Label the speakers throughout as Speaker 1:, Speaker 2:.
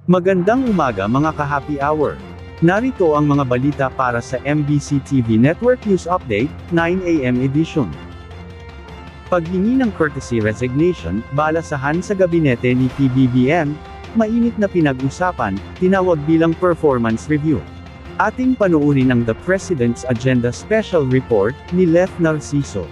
Speaker 1: Magandang umaga mga ka-happy hour. Narito ang mga balita para sa MBC TV Network News Update, 9 AM edition. Paghingi ng courtesy resignation, balasahan sa gabinete ni PBBM, mainit na pinag-usapan, tinawag bilang performance review. Ating panuurin ang The President's Agenda Special Report ni Lef Narciso.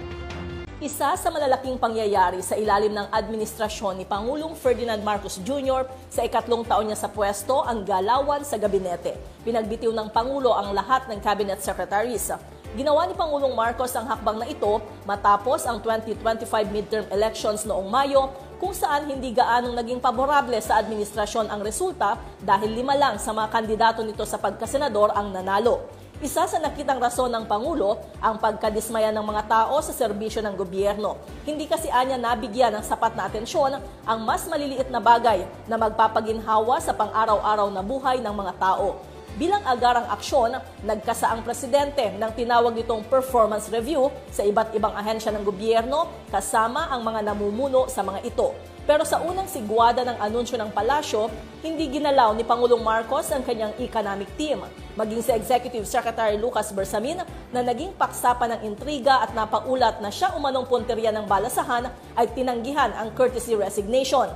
Speaker 2: Isa sa malalaking pangyayari sa ilalim ng administrasyon ni Pangulong Ferdinand Marcos Jr. sa ikatlong taon niya sa pwesto ang galawan sa gabinete. Pinagbitiw ng Pangulo ang lahat ng cabinet secretaries. Ginawa ni Pangulong Marcos ang hakbang na ito matapos ang 2025 midterm elections noong Mayo, kung saan hindi gaanong naging paborable sa administrasyon ang resulta dahil 5 lang sa mga kandidato nito sa pagkasenador ang nanalo. Isa sa nakitang rason ng Pangulo ang pagkadismaya ng mga tao sa serbisyo ng gobyerno. Hindi kasi anya nabigyan ng sapat na atensyon ang mas maliliit na bagay na magpapaginhawa sa pang-araw-araw na buhay ng mga tao. Bilang agarang aksyon, nagkasa ang presidente ng tinawag nitong performance review sa iba't ibang ahensya ng gobyerno kasama ang mga namumuno sa mga ito. Pero sa unang sigwada ng anunsyo ng palasyo, hindi ginalaw ni Pangulong Marcos ang kanyang economic team. Maging si Executive Secretary Lucas Bersamin na naging paksa pa ng intriga at napaulat na siya umanong punteriya ng balasahan ay tinanggihan ang courtesy resignation.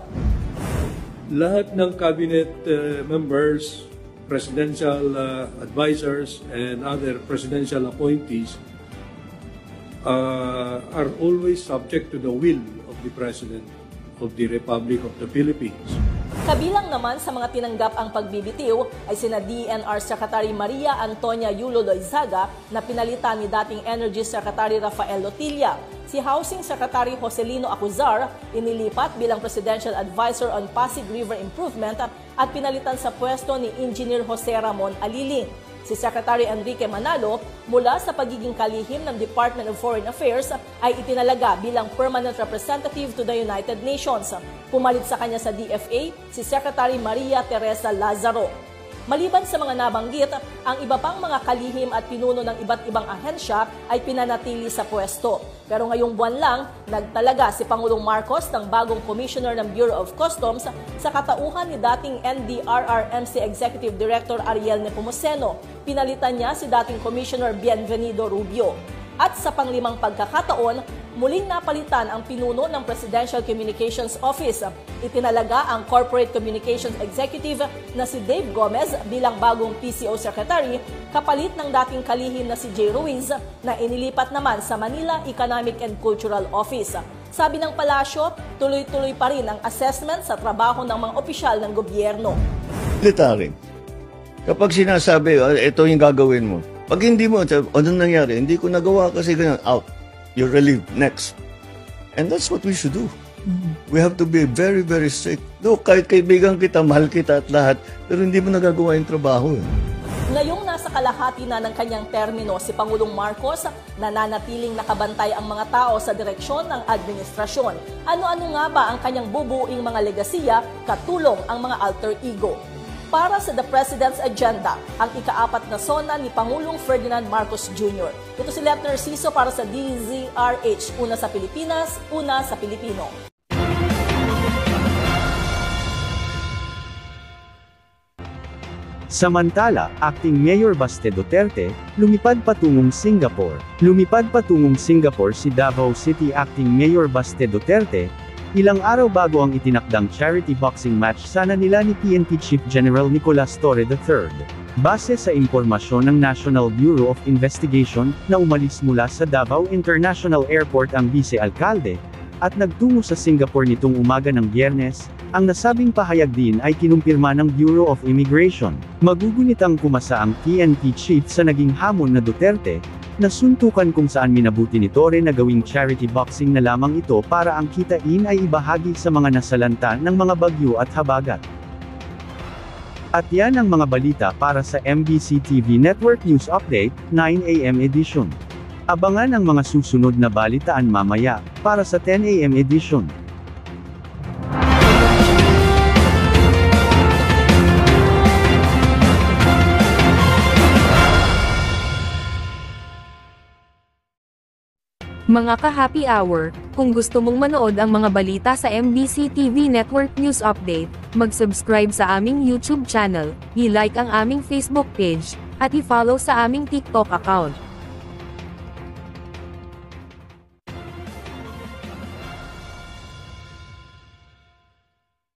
Speaker 3: Lahat ng cabinet members, presidential advisors, and other presidential appointees are always subject to the will of the President of the Republic of the Philippines.
Speaker 2: Kabilang naman sa mga tinanggap ang pagbibitiw ay sina DENR Secretary Maria Antonia Yulo Loizaga na pinalitan ni dating Energy Secretary Rafael Lotilla. Si Housing Secretary Joselino Acuzar inilipat bilang Presidential Advisor on Pasig River Improvement at pinalitan sa pwesto ni Engineer Jose Ramon Aliling. Si Secretary Enrique Manalo mula sa pagiging kalihim ng Department of Foreign Affairs ay itinalaga bilang Permanent Representative to the United Nations. Pumalit sa kanya sa DFA si Secretary Maria Teresa Lazaro. Maliban sa mga nabanggit, ang iba pang mga kalihim at pinuno ng iba't ibang ahensya ay pinanatili sa pwesto. Pero ngayong buwan lang, nagtalaga si Pangulong Marcos ng bagong Commissioner ng Bureau of Customs sa katauhan ni dating NDRRMC Executive Director Ariel Nepomuceno. Pinalitan niya si dating Commissioner Bienvenido Rubio. At sa panglimang pagkakataon, muling napalitan ang pinuno ng Presidential Communications Office. Itinalaga ang Corporate Communications Executive na si Dave Gomez bilang bagong PCO Secretary, kapalit ng dating kalihim na si Jay Ruiz na inilipat naman sa Manila Economic and Cultural Office. Sabi ng palasyo, tuloy-tuloy pa rin ang assessment sa trabaho ng mga opisyal ng gobyerno.
Speaker 4: Military. Kapag sinasabi, ito yung gagawin mo. Pag hindi mo, anong nangyari? Hindi ko nagawa kasi ganyan. Out. You're relieved. Next. And that's what we should do. We have to be very, very strict. No, kahit kaibigan kita, mahal kita at lahat, pero hindi mo nagagawa yung trabaho.
Speaker 2: Ngayong nasa kalahati na ng kanyang termino si Pangulong Marcos, nananatiling nakabantay ang mga tao sa direksyon ng administrasyon. Ano-ano nga ba ang kanyang bubuing mga legasiya, katulong ang mga alter ego? Para sa The President's Agenda, ang ika-4 na sona ni Pangulong Ferdinand Marcos Jr. Ito si Lef Narciso para sa DZRH, una sa Pilipinas, una sa Pilipino.
Speaker 1: Samantala, Acting Mayor Baste Duterte, lumipad patungong Singapore. Lumipad patungong Singapore si Davao City Acting Mayor Baste Duterte, ilang araw bago ang itinakdang charity boxing match sana nila ni PNP Chief General Nicolas Torre III. Base sa impormasyon ng National Bureau of Investigation, na umalis mula sa Davao International Airport ang vice-alkalde, at nagtungo sa Singapore nitong umaga ng Biyernes, ang nasabing pahayag din ay kinumpirma ng Bureau of Immigration. Magugunitang kumasa ang PNP Chief sa naging hamon na Duterte, nasuntukan kung saan minabuti ni Torre na gawing charity boxing na lamang ito para ang kitain ay ibahagi sa mga nasalanta ng mga bagyo at habagat. At yan ang mga balita para sa MBC TV Network News Update, 9 AM edition. Abangan ang mga susunod na balitaan mamaya, para sa 10 AM edition.
Speaker 5: Mga ka-happy hour, kung gusto mong manood ang mga balita sa MBC TV Network News Update, mag-subscribe sa aming YouTube channel, i-like ang aming Facebook page, at i-follow sa aming TikTok account.